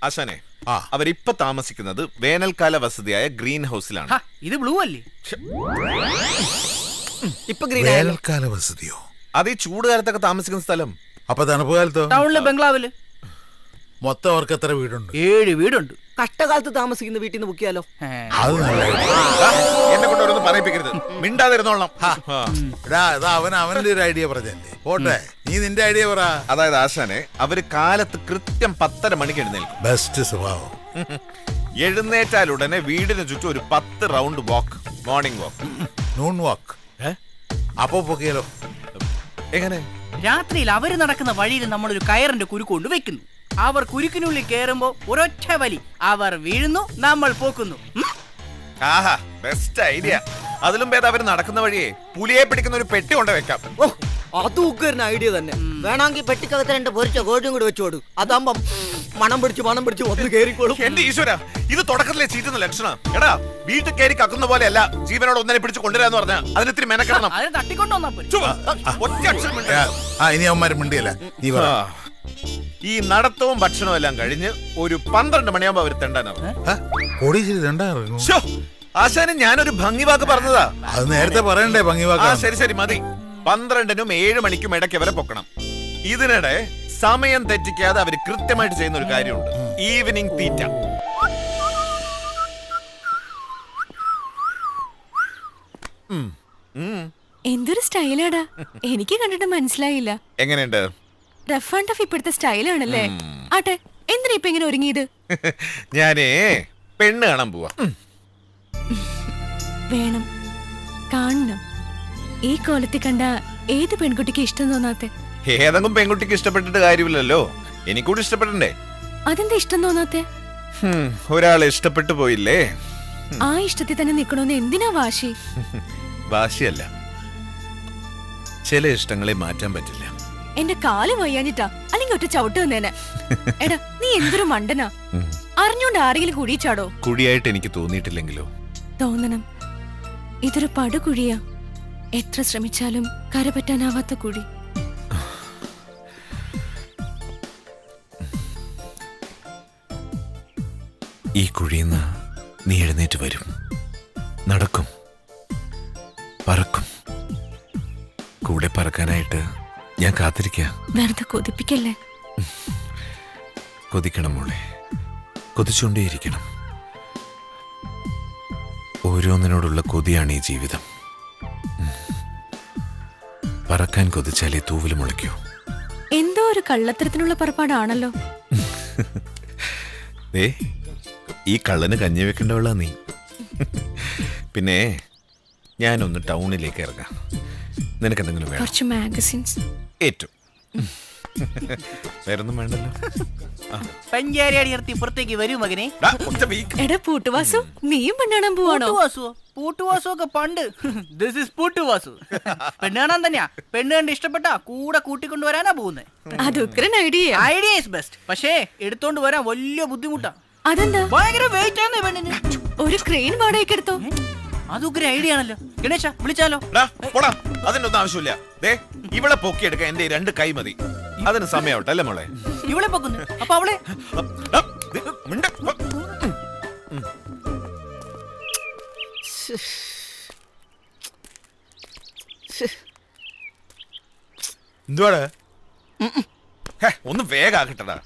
ആശാനെ, അവരിപ്പൊ താമസിക്കുന്നത് വേനൽക്കാല വസതിയായ ഗ്രീൻ ഹൗസിലാണ്. ഇത് ബ്ലൂ അല്ലേ? ഇപ്പൊ ഗ്രീൻ വേനൽക്കാല വസതിയോ? അത് ഈ ചൂടുകാലത്തൊക്കെ താമസിക്കുന്ന സ്ഥലം. അപ്പൊ തണുപ്പ് കാലത്തോ? ടൗണിലെ ബംഗ്ലാവില്. മൊത്തം അവർക്ക് എത്ര വീടുണ്ട്? 7 വീടുണ്ട്. കഷ്ടകാലത്ത് താമസിക്കുന്ന വീട്ടിൽ നിന്ന് ബുക്ക് ചെയ്യാലോ? അത് നല്ല എന്നെ കൊണ്ടൊന്നും പറയിപ്പിക്കരുത്, മിണ്ടാതിരുന്നോളാം. അവന്റെ ഒരു ഐഡിയ പറഞ്ഞല്ലേ. പോട്ടെ, നീ നിന്റെ ഐഡിയ പറ. അതായത് ആശാനെ, അവര് കാലത്ത് കൃത്യം 10:30 മണിക്ക് എഴുന്നേൽക്കും. ബെസ്റ്റ് സ്വഭാവം. എഴുന്നേറ്റാൽ ഉടനെ വീടിന് ചുറ്റും ഒരു 10 റൗണ്ട് വാക്ക്, മോർണിംഗ് വാക്ക്. നൂൺ വാക്ക്. അപ്പൊ പൊക്കിയാലോ? എങ്ങനെ? രാത്രിയിൽ അവര് നടക്കുന്ന വഴിയിൽ നമ്മളൊരു കയറിന്റെ കുരുക്ക് കൊണ്ട് വെക്കുന്നു. അവർ കുരുക്കിനുള്ളിൽ കയറുമ്പോ ഒരൊറ്റ വലി, അവർ വീഴുന്നു, നമ്മൾ പോക്കുന്നു. ആഹാ, ബെസ്റ്റ് ഐഡിയ. അതിലും ഭേദം അവര് നടക്കുന്ന വഴിയെ പുലിയെ പിടിക്കുന്ന ഒരു പെട്ടി കൊണ്ട് വെക്കാം. ഓ, അത് ഉഗ്രൻ ഐഡിയ തന്നെ. വേണമെങ്കിൽ പെട്ടിക്കകത്ത് 2 പൊരിച്ച കോഴിയും കൂടി വെച്ചോടും. അതാകുമ്പം മണം പിടിച്ച് വന്ന് കയറിക്കോളും. എന്റെ ഈശ്വര, ഇത് തുടക്കത്തിലെ ചീറ്റുന്ന ലക്ഷണം. എടാ, വീട്ടിൽ കയറി കക്കുന്ന പോലെയല്ല ജീവനോട് ഒന്നിനെ പിടിച്ച് കൊണ്ടുവരാന്ന് പറഞ്ഞാൽ അതിനിത്തിരി മെനക്കെടണം. അതിന് തട്ടിക്കൊണ്ടുവന്നാ പോരെ. ഒറ്റ അക്ഷരം മിണ്ടരുത്. ഇനി അവന്മാരും മിണ്ടിയല്ല. നീ പറ. ഈ നടത്തവും ഭക്ഷണവും എല്ലാം കഴിഞ്ഞ് ഒരു 12 മണിയാകുമ്പോ അവര് തെണ്ടാനാവും. ആശാനും ഞാനൊരു ഭംഗി വാക്ക് പറഞ്ഞതാ. അത് നേരത്തെ പറയണ്ടേ ഭംഗി വാക്ക്? ശരി മതി. 12നും 7 മണിക്കും ഇടയ്ക്ക് അവരെ പൊക്കണം. ഇതിനിടെ സമയം തെറ്റിക്കാതെ അവര് കൃത്യമായിട്ട് ചെയ്യുന്ന ഒരു കാര്യമുണ്ട്, ഈവനിങ് തീറ്റ. എന്തൊരു സ്റ്റൈലാടാ, എനിക്ക് കണ്ടിട്ട് മനസ്സിലായില്ല. എങ്ങനെയുണ്ട്? റഫ് ആൻഡ് ടഫ് ഇപ്പോഴത്തെ സ്റ്റൈലാണല്ലേ. ആട്ടെ, എന്തിനാ ഇപ്പൊ ഇങ്ങനെ ഒരുങ്ങിയത്? ഞാനേ പെണ്ണ് കാണാൻ പോവാ. വേണം, കാണണം. ഈ കോലത്തിൽ കണ്ട ഏത് പെൺകുട്ടിക്ക് ഇഷ്ടം തോന്നാത്തെ? ഏതെങ്കിലും പെൺകുട്ടിക്ക് ഇഷ്ടപ്പെട്ടിട്ട് കാര്യമില്ലല്ലോ, എനിക്കൂടി ഇഷ്ടപ്പെടണ്ടേ. അതെന്താ ഇഷ്ടം തോന്നാത്തെ? ഒരാളെ ഇഷ്ടപ്പെട്ടു പോയില്ലേ, ആ ഇഷ്ടത്തിൽ തന്നെ നിക്കണോന്ന് എന്തിനാ വാശി? വാശിയല്ല, ചില ഇഷ്ടങ്ങളെ മാറ്റാൻ പറ്റില്ല. എന്റെ കാല് വയ്യാഞ്ഞിട്ടാ, അല്ലെങ്കിൽ ഒറ്റ ചവിട്ട് വന്നേനെ. എടാ, നീ എന്തൊരു മണ്ടനാ. അറിഞ്ഞോണ്ട് ആരെങ്കിലും കുഴിച്ചാടോ? കുഴിയായിട്ട് എനിക്ക് തോന്നിയിട്ടില്ലെങ്കിലോ? തോന്നണം. ഇതൊരു പടുകുഴിയാ, എത്ര ശ്രമിച്ചാലും കരപറ്റാനാവാത്ത കുഴി. ഈ കുഴിന്ന് നീ എഴുന്നേറ്റ് വരും, നടക്കും, പറക്കും. കൂടെ പറക്കാനായിട്ട് ഞാൻ കാത്തിരിക്കാം. വെറുതെ കൊതിപ്പിക്കല്ലേ. കൊതിക്കണം മോളെ, കൊതിച്ചുകൊണ്ടേയിരിക്കണം. ഓരോന്നിനോടുള്ള കൊതിയാണ് ഈ ജീവിതം. പറക്കാൻ കൊതിച്ചാലേ തൂവല് മുളയ്ക്കൂ. എന്തോ ഒരു കള്ളത്തരത്തിനുള്ള പുറപ്പാടാണല്ലോ. ഈ കള്ളന് കഞ്ഞി വെക്കേണ്ടവളാ നീ. പിന്നെ ഞാനൊന്ന് ടൗണിലേക്ക് ഇറങ്ങാം. നിനക്കെന്തെങ്കിലും വേണം? കുറച്ച് മാഗസിൻസ്. ഏറ്റവും വേറൊന്നും വേണ്ടല്ലോ. പഞ്ചാരി നിർത്തി പുറത്തേക്ക് വരൂ മകനെ. എടാ പൂട്ടുവാസു, നീയും പെണ്ണാണാൻ പോവാണോ? പൂട്ടുവാസു ഒക്കെ പണ്ട്. This is പൂട്ടുവാസു. പെണ്ണാണാൻ തന്നെയാ. പെണ്ണ് കണ്ട് ഇഷ്ടപ്പെട്ടാ കൂടെ കൂട്ടിക്കൊണ്ടുവരാനാ പോകുന്നത്. അത് ഉഗ്രൻ ഐഡിയ. Idea is best. പക്ഷേ എടുത്തോണ്ട് വരാൻ വലിയ ബുദ്ധിമുട്ടാ. അതെന്താ? ഭയങ്കര വെയിറ്റ് ആണ് പെണ്ണിന്. ഒരു ക്രെയിൻ വാടകയ്ക്ക് എടുത്തോ? അതൊക്കെ ഐഡിയ ആണല്ലോ. ഗണേശ, വിളിച്ചാലോ? അതിനൊന്നും ആവശ്യമില്ല. ഇവളെ പൊക്കിയെടുക്കാൻ എന്റെ 2 കൈ മതി. അതിന് സമയമാവട്ടെ അല്ലേ മോളെ? ഇവളെ പൊക്കുന്നു, അപ്പൊ അവളെ എന്തുവാടാ? ഒന്ന് വേഗാക്കട്ടടാ.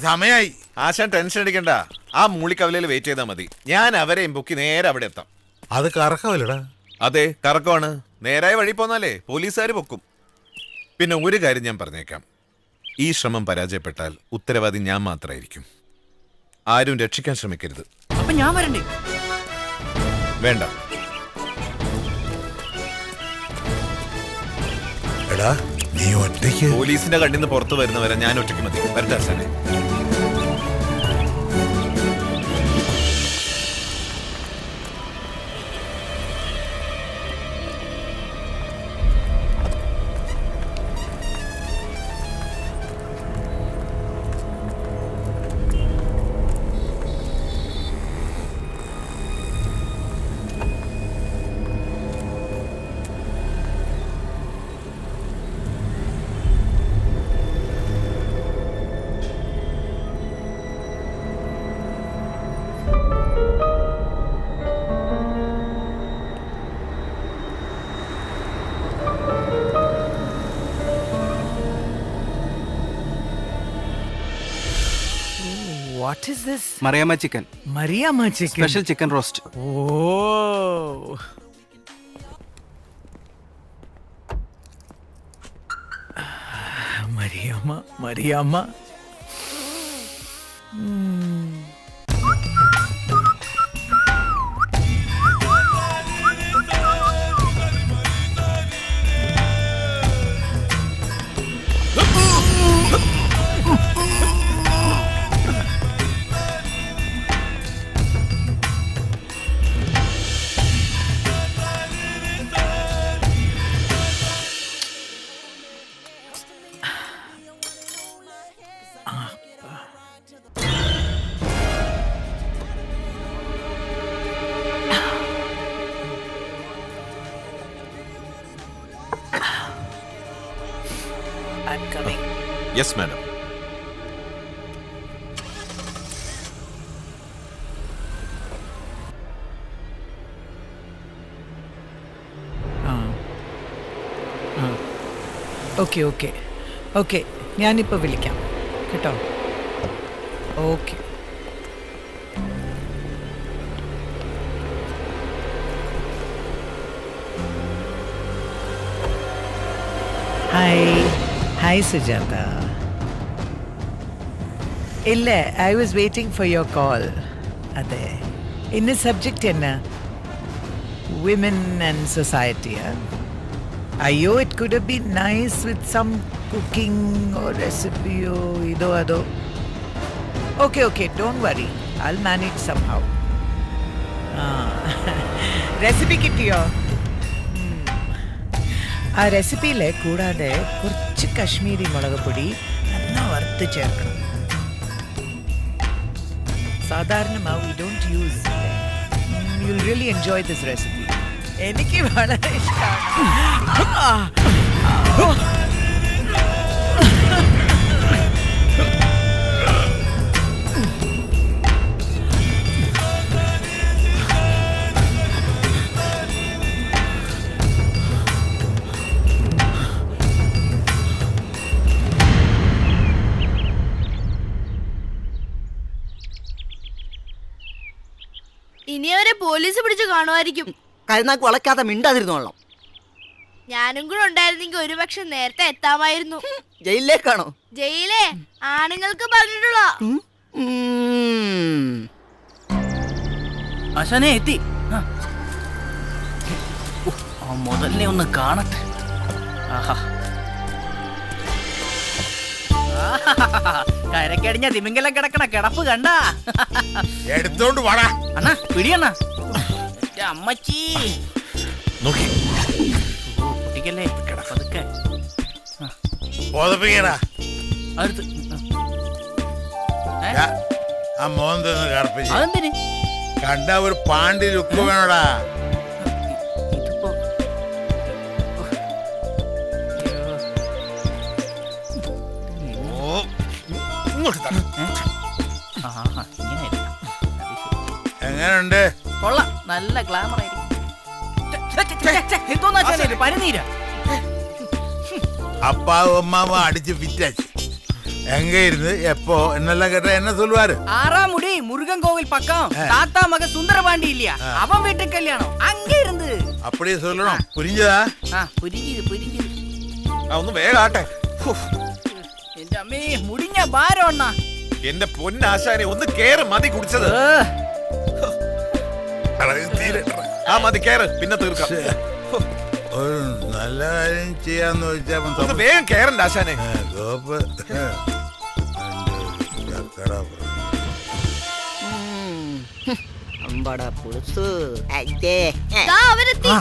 സമയായി. ആശാൻ ടെൻഷൻ അടിക്കണ്ട. ആ മൂളിക്കവലയിൽ വെയിറ്റ് ചെയ്താൽ മതി. ഞാൻ അവരെയും പൊക്കി നേരെ അവിടെ എത്താം. അത് കറക്കമല്ലടാ? അതെ, കറക്കമാണ്. നേരായ വഴി പോന്നാലേ പോലീസുകാർ പൊക്കും. പിന്നെ ഒരു കാര്യം ഞാൻ പറഞ്ഞേക്കാം, ഈ ശ്രമം പരാജയപ്പെട്ടാൽ ഉത്തരവാദി ഞാൻ മാത്രമായിരിക്കും. ആരും രക്ഷിക്കാൻ ശ്രമിക്കരുത്. അപ്പൊ ഞാൻ വരണ്ടേ? വേണ്ട. എടാ, നീ ഒറ്റയ്ക്ക്? പോലീസിന്റെ കണ്ണിൽ നിന്ന് പുറത്തു വരുന്നവരെ ഞാൻ ഒറ്റയ്ക്ക് മതി. വരട്ടെ ആശാനെ. What is this? Mariamma chicken, Mariamma chicken. Special chicken roast. Oh. Mariamma. I'm coming. Yes madam. Okay ഞാനിപ്പോൾ വിളിക്കാം കേട്ടോ. ഓക്കെ. ഹായ് സുജാത. ഇല്ല, I was waiting for your call. അതെ, ഇന്ന് സബ്ജക്റ്റ് എന്നാ? Women and society. അയ്യോ, it could be nice with some cooking ഓ റെസിപ്പിയോ ഇതോ അതോ. Okay don't worry, I will manage somehow. Recipe കിട്ടിയോ? ആ റെസിപ്പിയിൽ കൂടാതെ കുറച്ച് കശ്മീരി മുളക് പൊടി നല്ല വറുത്ത് ചേർക്കണം. സാധാരണ we don't use. You will really enjoy this recipe. എനിക്ക് വളരെ ഇഷ്ടമാണ്. ഇനി അവരെ പോലീസ് പിടിച്ച് കാണുമായിരിക്കും. കരുനാക്ക് വളയ്ക്കാതെ മിണ്ടാതിരുന്നോളാം. ഞാനും കൂടെ ഉണ്ടായിരുന്നെങ്കിൽ ഒരുപക്ഷെ നേരത്തെ എത്താമായിരുന്നു. ജയിലിലേക്കാണോ? ജയിലേ ആണുങ്ങൾക്ക് പറഞ്ഞിട്ടുള്ള. ആശാനെ എത്തി. മുതലിനെ ഒന്ന് കാണട്ടെ. ആഹാ, കരക്കടിഞ്ഞ തിമിംഗലം കിടക്കണ കിടപ്പ് കണ്ടാ? എടുത്തോണ്ട് വാടാ. അണ്ണാ പിടിയണ്ണ. അമ്മച്ചി നോക്കി കുട്ടിക്കല്ലേ കിടപ്പതൊക്കെ ബോധപ്പിക്കടാ. അടുത്ത്. ആ മോൻ തന്നെ കറുപ്പിച്ച് അതെന്തിന്? കണ്ട ഒരു പാണ്ടി ലുക്ക് വേണോടാ. ഇതിപ്പോ എങ്ങനെയുണ്ട്? കൊള്ളാം, നല്ല ഗ്ലാമർ ആയിരിക്കും. പനിനീരാ. അപ്പാവും അമ്മാവും അടിച്ച് ഫിറ്റാச்சு. எங்க இருந்து எப்போ என்னெல்லாம் கேட்டா என்ன சொல்லுவாரு? ஆறாம் முடி முருகன் கோவில் பக்கம் தாத்தா மக சுந்தரபாண்டி இல்லையா, அவன் வீட்டு கல்யாணம் அங்க இருந்து. அப்படியே சொல்லணும், புரிஞ்சதா? புரிஞ்சுது. ഒന്ന് വേഗാട്ടെ. എന്റെ അമ്മേ, മുടിഞ്ഞ ഭാരം അണ്ണാ. എന്റെ പൊന്നാശാനെ ഒന്ന് കേറ്, മതി കുടിച്ചത്. ആ മതി, കേറ്, പിന്നെ തീർക്കാം. ഒരു നല്ല കാര്യം ചെയ്യാന്ന് വെച്ചാൽ വേഗം കേറണ്ട ആശാനെ. അമ്പട പുളുസ്. അവരെത്തി.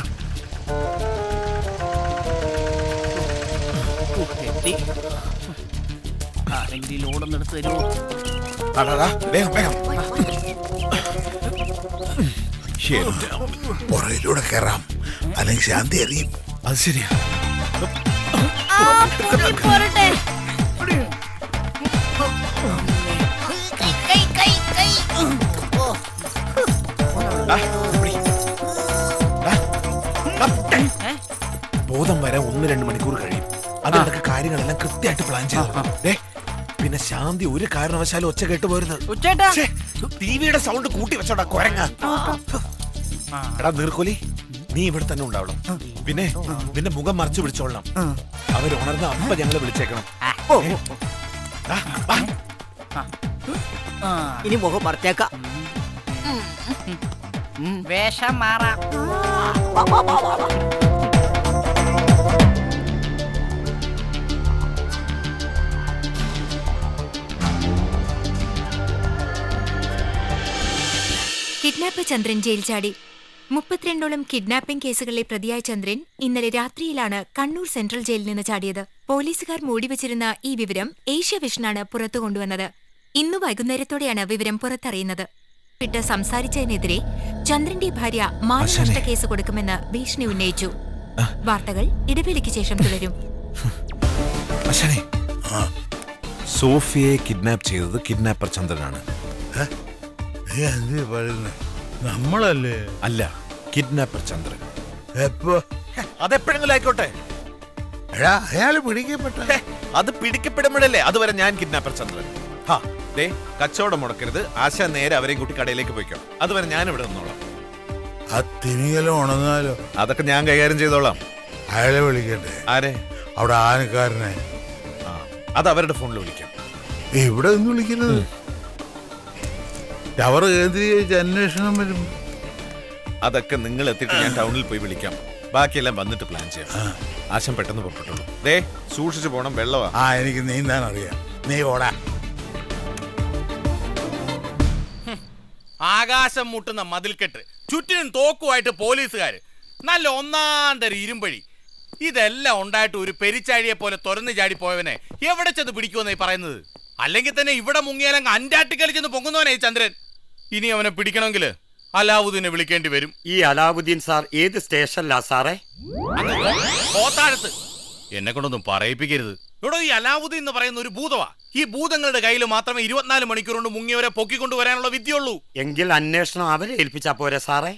ആരെങ്കിലും ഓടുന്നെടുത്ത് തരുമോ? വേഗം പുറയിലൂടെ കയറാം, അല്ലെങ്കിൽ ശാന്തി അറിയും. അത് ശരിയാ. പോരട്ടെ. ബോധം വരെ 1-2 മണിക്കൂർ കഴിയും. അതിനൊക്കെ കാര്യങ്ങളെല്ലാം കൃത്യമായിട്ട് പ്ലാൻ ചെയ്തു. പിന്നെ ശാന്തി ഒരു കാരണവശാലും ഒച്ച കേട്ട് പോരുത്. ഉച്ചേട്ടാ ടിവിയുടെ സൗണ്ട് കൂട്ടി വെച്ചോടാ കൊരങ്ങ. എടാ നീർക്കോലി, നീ ഇവിടെ തന്നെ ഉണ്ടാവണം. പിന്നെ നിന്റെ മുഖം മറച്ചു പിടിച്ചോളണം. അവരുണർന്ന അപ്പ ഞങ്ങളെ വിളിച്ചേക്കണം. ദാ, വാ. ഇനി മുഖം മറച്ചേക്കാം. വേഷം മാറാം. കിഡ്നാപ്പർ ചന്ദ്രൻ ജയിൽ ചാടി. 32ഓളം കിഡ്നാപ്പിംഗ് കേസുകളിലെ പ്രതിയായ ചന്ദ്രൻ ഇന്നലെ രാത്രിയിലാണ് കണ്ണൂർ സെൻട്രൽ ജയിലിൽ നിന്ന് ചാടിയത്. പോലീസുകാർ മൂടിവച്ചിരുന്ന ഈ വിവരം ഏഷ്യ വിഷനാണ് പുറത്തു കൊണ്ടുവന്നത്. ഇന്നു വൈകുന്നേരത്തോടെയാണ് വിവരം പുറത്തറിയുന്നത്. വിട്ട് സംസാരിച്ചതിനെതിരെ ചന്ദ്രന്റെ ഭാര്യ മാനനഷ്ട കേസ് കൊടുക്കുമെന്ന് ഭീഷണി ഉന്നയിച്ചു. വാർത്തകൾ ഇടവേളയ്ക്ക് ശേഷം തുടരും. അശ്വനെ, സോഫിയെ കിഡ്നാപ്പ് ചെയ്തത് കിഡ്നാപ്പർ ചന്ദ്രനാണ്. നീ എന്ത് പറയുന്നേ? നമ്മളല്ലേ? അല്ല, കിഡ്നാപ്പർ ചന്ദ്രൻ. എപ്പോ? അതെപ്പോഴെങ്കിലും ആയിക്കോട്ടെ. എടാ, അയാള് പിടിക്കപ്പെട്ട. അത് പിടിക്കപ്പെടുമ്പോഴല്ലേ അതുവരെ ഞാൻ കിഡ്നാപ്പർ ചന്ദ്രൻ. ദേ, കച്ചവടം മുടക്കരുത്. ആശ നേരെ അവരെയും കൂട്ടി കടയിലേക്ക് പോയിക്കോ. അതുവരെ ഞാൻ ഇവിടെ നിന്നോളാം. ആ തിമിങ്ങലം ഉണങ്ങാലോ? അതൊക്കെ ഞാൻ കൈകാര്യം ചെയ്തോളാം. അയാളെ വിളിക്കട്ടെ. ആരെ? അവിടെ ആനക്കാരനെ. അത് അവരുടെ ഫോണിൽ വിളിക്കാം. ഇവിടെ നിന്ന് വിളിക്കുന്നത് ടവർ കേന്ദ്രീകരിച്ച് അന്വേഷണം വരും. അതൊക്കെ നിങ്ങൾ എത്തിയിട്ട് ഞാൻ ടൗണിൽ പോയി വിളിക്കാം. ബാക്കിയെല്ലാം വന്നിട്ട് പ്ലാൻ ചെയ്യാം. ആശം പെട്ടെന്ന് പുറപ്പെട്ടുള്ളൂ. ദേ, സൂക്ഷിച്ചു പോണം. വെള്ളവാ. എനിക്ക് നീന്താൻ അറിയാം. നീ ഓടാ. ആകാശം മുട്ടുന്ന മതിൽക്കെട്ട്, ചുറ്റിനും തോക്കുമായിട്ട് പോലീസുകാര്, നല്ല ഒന്നാന്തര ഇരുമ്പഴി. ഇതെല്ലാം ഉണ്ടായിട്ട് ഒരു പെരിച്ചാഴിയെ പോലെ തുറന്നു ചാടി പോയവനെ എവിടെ ചെന്ന് പിടിക്കുമെന്നായി പറയുന്നത്? അല്ലെങ്കിൽ തന്നെ ഇവിടെ മുങ്ങിയാലങ്ങ് അന്റാർട്ടിക്കയിൽ ചെന്ന് പൊങ്ങുന്നവനായി ചന്ദ്രൻ. ഇനി അവനെ പിടിക്കണമെങ്കിൽ അലാവുദ്ദീനെ വിളിക്കേണ്ടി വരും. ഈ അലാവുദ്ദീൻ സാർ ഏത് സ്റ്റേഷനിലാ സാറേ? കോത്താഴത്ത്. എന്നെ കൊണ്ടൊന്നും പറയിപ്പിക്കരുത്. ഇവിടെ ഈ അലാവുദ്ദീൻ എന്ന് പറയുന്ന ഒരു ഭൂതവാ. ഈ ഭൂതങ്ങളുടെ കയ്യിൽ മാത്രമേ 24 മണിക്കൂർ കൊണ്ട് മുങ്ങിയവരെ പൊക്കിക്കൊണ്ടുവരാനുള്ള വിദ്യയുള്ളൂ. എങ്കിൽ അന്വേഷണം അവരെ ഏൽപ്പിച്ചാ പോരെ സാറേ?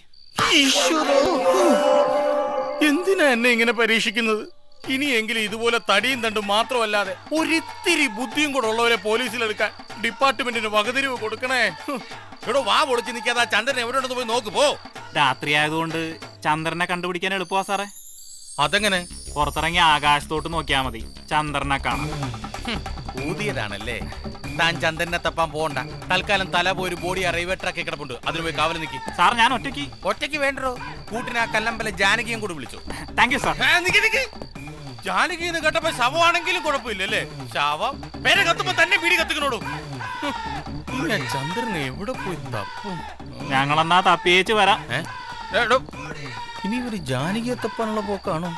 എന്തിനാ എന്നെ ഇങ്ങനെ പരീക്ഷിക്കുന്നത്? ഇനിയെങ്കിലും ഇതുപോലെ തടിയും തണ്ടും മാത്രമല്ലാതെ ഒരിത്തിരി ബുദ്ധിയും കൂടെ ഉള്ളവരെ പോലീസിലെടുക്കാൻ ഡിപ്പാർട്ട്മെന്റിന് വകതിരിവ് കൊടുക്കണേ. ഇവിടെ വാ പൊളിച്ച് നിൽക്കാതെ ചന്ദ്രൻ എവിടെ ഉണ്ടെന്ന് പോയി നോക്ക് പോ. രാത്രി ആയതുകൊണ്ട് ചന്ദ്രനെ കണ്ടുപിടിക്കാൻ എളുപ്പമാ സാറേ. അതെങ്ങനെ? പുറത്തിറങ്ങി ആകാശത്തോട്ട് നോക്കിയാ മതി, ചന്ദ്രനെ കാണാം. ഊതിയതാണല്ലേ. താൻ ചന്ദ്രനെ തപ്പാൻ പോകണ്ട. തൽക്കാലം തല പോയി ഒരു ബോഡി റെയിൽവേ ട്രാക്കിൽ കിടപ്പുണ്ട്. അതിന് പോയി കാവൽ നിൽക്കി. സാർ ഞാൻ ഒറ്റയ്ക്ക് വേണ്ടോ? കൂട്ടിന് ആ കല്ലമ്പല ജാനകിയും കൂടി വിളിച്ചു. Thank you sir. ജാനകി എന്ന് കേട്ടപ്പോ ശവമാണെങ്കിലും കുഴപ്പമില്ലല്ലേ? ശവം പേരെ കത്തുമ്പോ തന്നെ വീടി കത്തിക്കണോടൂ. ചന്ദ്രനെ എവിടെ പോയി തപ്പും? ഞങ്ങളെന്നാ തപ്പിയേച്ച് വരാം. ഇനി ഇവര് ജാനകിയെ തപ്പാനുള്ള പോക്കാണോ?